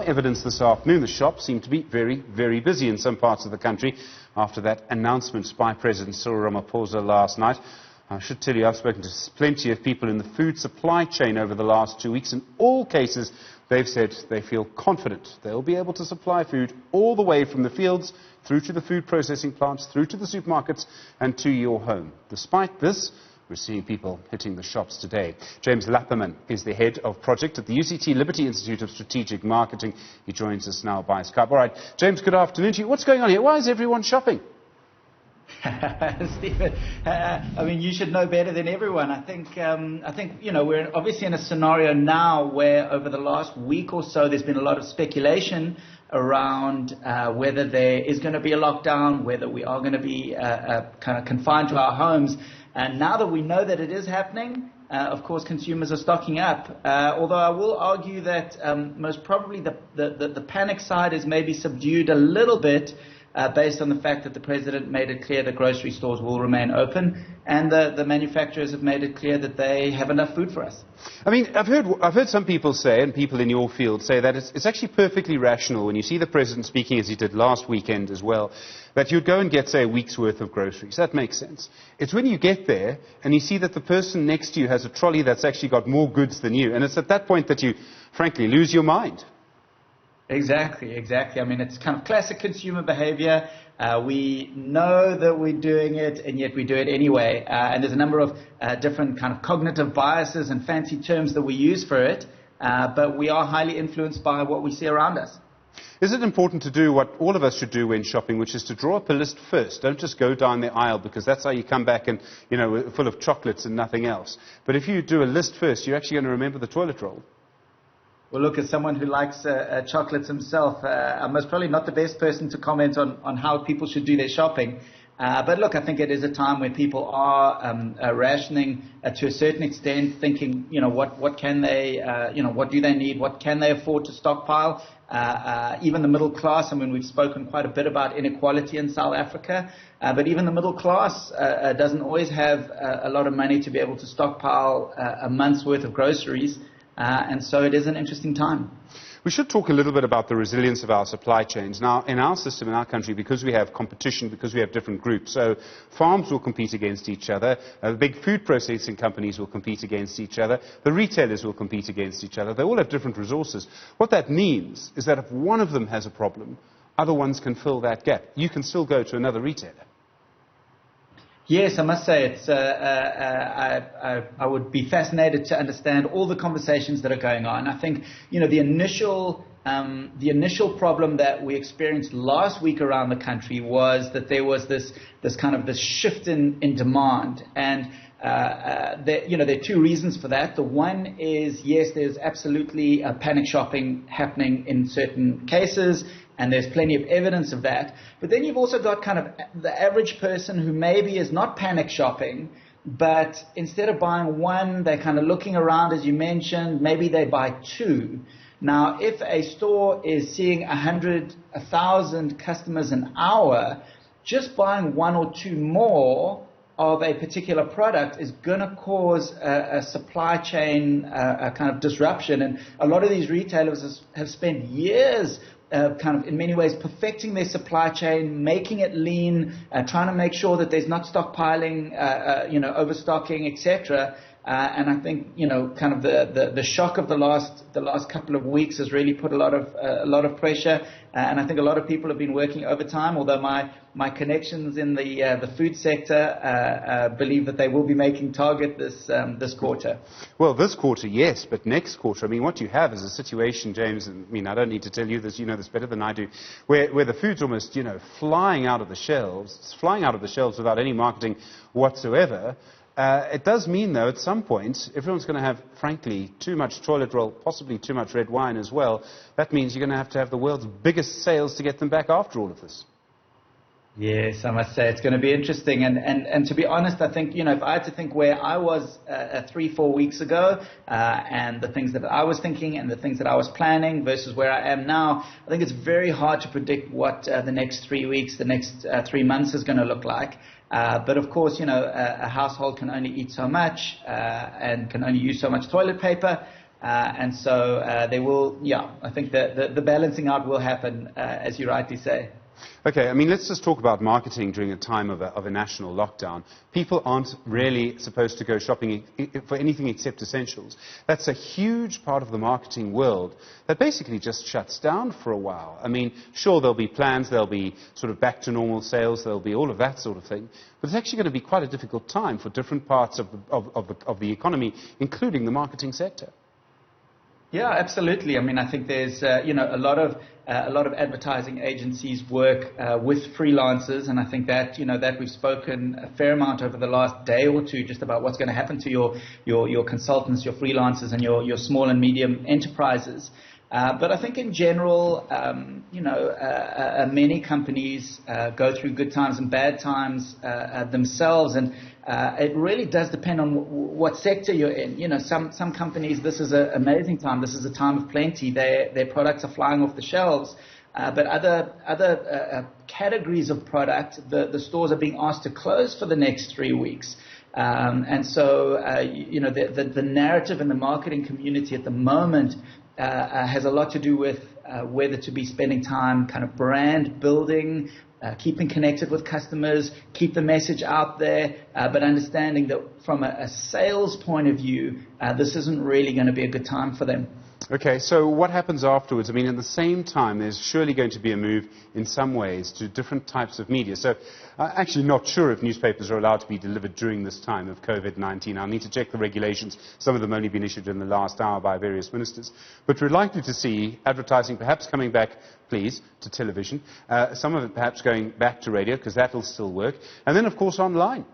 some evidence this afternoon. The shops seem to be very, very busy in some parts of the country after that announcement by President Cyril Ramaphosa last night. I should tell you, I've spoken to plenty of people in the food supply chain over the last 2 weeks. In all cases, they've said they feel confident they'll be able to supply food all the way from the fields through to the food processing plants, through to the supermarkets and to your home. Despite this, we're seeing people hitting the shops today. James Lappeman is the head of project at the UCT Liberty Institute of Strategic Marketing. He joins us now by Skype. All right, James, good afternoon to you. What's going on here? Why is everyone shopping? Stephen, I mean, you should know better than everyone. I think, we're obviously in a scenario now where over the last week or so there's been a lot of speculation around whether there is going to be a lockdown, whether we are going to be kind of confined to our homes. And now that we know that it is happening, of course, consumers are stocking up. Although I will argue that most probably the panic side is maybe subdued a little bit based on the fact that the President made it clear that grocery stores will remain open and the manufacturers have made it clear that they have enough food for us. I mean, I've heard some people say, and people in your field say, that it's actually perfectly rational when you see the President speaking, as he did last weekend as well, that you'd go and get, say, a week's worth of groceries. That makes sense. It's when you get there and you see that the person next to you has a trolley that's actually got more goods than you, and it's at that point that you, frankly, lose your mind. Exactly. I mean, it's kind of classic consumer behavior. We know that we're doing it, and yet we do it anyway. And there's a number of different kind of cognitive biases and fancy terms that we use for it, but we are highly influenced by what we see around us. Is it important to do what all of us should do when shopping, which is to draw up a list first? Don't just go down the aisle, because that's how you come back and, full of chocolates and nothing else. But if you do a list first, you're actually going to remember the toilet roll. Well, look, as someone who likes chocolates himself, I'm most probably not the best person to comment on how people should do their shopping. But look, I think it is a time where people are rationing to a certain extent, thinking, what can they, what do they need? What can they afford to stockpile? Even the middle class, I mean, we've spoken quite a bit about inequality in South Africa, but even the middle class doesn't always have a lot of money to be able to stockpile a month's worth of groceries. And so it is an interesting time. We should talk a little bit about the resilience of our supply chains. Now, in our system, in our country, because we have competition, because we have different groups, so farms will compete against each other, the big food processing companies will compete against each other, the retailers will compete against each other. They all have different resources. What that means is that if one of them has a problem, other ones can fill that gap. You can still go to another retailer. Yes, I must say it's. I would be fascinated to understand all the conversations that are going on. I think the initial problem that we experienced last week around the country was that there was this shift in demand, and there are two reasons for that. The one is, yes, there's absolutely panic shopping happening in certain cases, and there's plenty of evidence of that. But then you've also got kind of the average person who maybe is not panic shopping, but instead of buying one, they're kind of looking around, as you mentioned, maybe they buy two. Now, if a store is seeing 100, 1,000 customers an hour, just buying one or two more of a particular product is going to cause a supply chain a kind of disruption. And a lot of these retailers have spent years kind of in many ways perfecting their supply chain, making it lean, trying to make sure that there's not stockpiling, overstocking, etc. And I think kind of the shock of the last couple of weeks has really put a lot of pressure. And I think a lot of people have been working overtime. Although my connections in the food sector believe that they will be making target this quarter. Well, this quarter, yes, but next quarter, I mean, what you have is a situation, James, and I mean, I don't need to tell you this, you know this better than I do, where the food's almost, flying out of the shelves. It's flying out of the shelves without any marketing whatsoever. It does mean, though, at some point, everyone's going to have, frankly, too much toilet roll, possibly too much red wine as well. That means you're going to have the world's biggest sales to get them back after all of this. Yes, I must say it's going to be interesting. And to be honest, I think, if I had to think where I was 3-4 weeks ago and the things that I was thinking and the things that I was planning versus where I am now, I think it's very hard to predict what the next 3 weeks, the next 3 months is going to look like. But of course, a household can only eat so much and can only use so much toilet paper. And so there will, I think the balancing out will happen, as you rightly say. Okay, I mean, let's just talk about marketing during a time of a national lockdown. People aren't really supposed to go shopping for anything except essentials. That's a huge part of the marketing world that basically just shuts down for a while. I mean, sure, there'll be plans, there'll be sort of back to normal sales, there'll be all of that sort of thing, but it's actually going to be quite a difficult time for different parts of the economy, including the marketing sector. Yeah, absolutely. I mean, I think there's a lot of advertising agencies work with freelancers, and I think that that we've spoken a fair amount over the last day or two just about what's going to happen to your consultants, your freelancers, and your small and medium enterprises. But I think in general, many companies go through good times and bad times themselves, and it really does depend on what sector you're in. Some companies, this is an amazing time. This is a time of plenty. Their products are flying off the shelves. But other categories of product, the stores are being asked to close for the next 3 weeks. And so, the narrative in the marketing community at the moment has a lot to do with whether to be spending time kind of brand building, keeping connected with customers, keep the message out there, but understanding that from a sales point of view, this isn't really going to be a good time for them. Okay, so what happens afterwards? I mean, at the same time, there's surely going to be a move in some ways to different types of media. So I'm actually not sure if newspapers are allowed to be delivered during this time of COVID-19. I'll need to check the regulations. Some of them have only been issued in the last hour by various ministers. But we're likely to see advertising perhaps coming back, please, to television. Some of it perhaps going back to radio, because that will still work. And then, of course, online.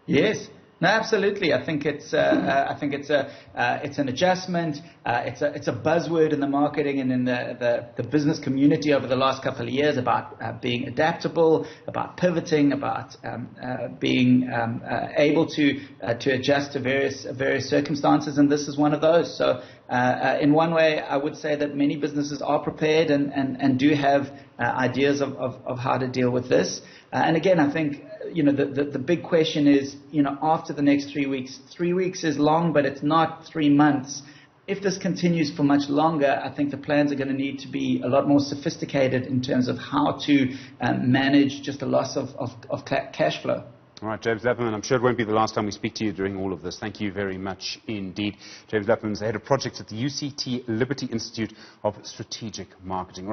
Yes. No, absolutely. I think it's an adjustment. It's a buzzword in the marketing and in the business community over the last couple of years about being adaptable, about pivoting, about being able to adjust to various circumstances, and this is one of those. So, in one way, I would say that many businesses are prepared and do have ideas of how to deal with this. And again, I think the big question is, after the next 3 weeks. 3 weeks is long, but it's not 3 months. If this continues for much longer, I think the plans are going to need to be a lot more sophisticated in terms of how to manage just a loss of cash flow. All right, James Lappeman, I'm sure it won't be the last time we speak to you during all of this. Thank you very much indeed. James Lappeman is the head of projects at the UCT Liberty Institute of Strategic Marketing.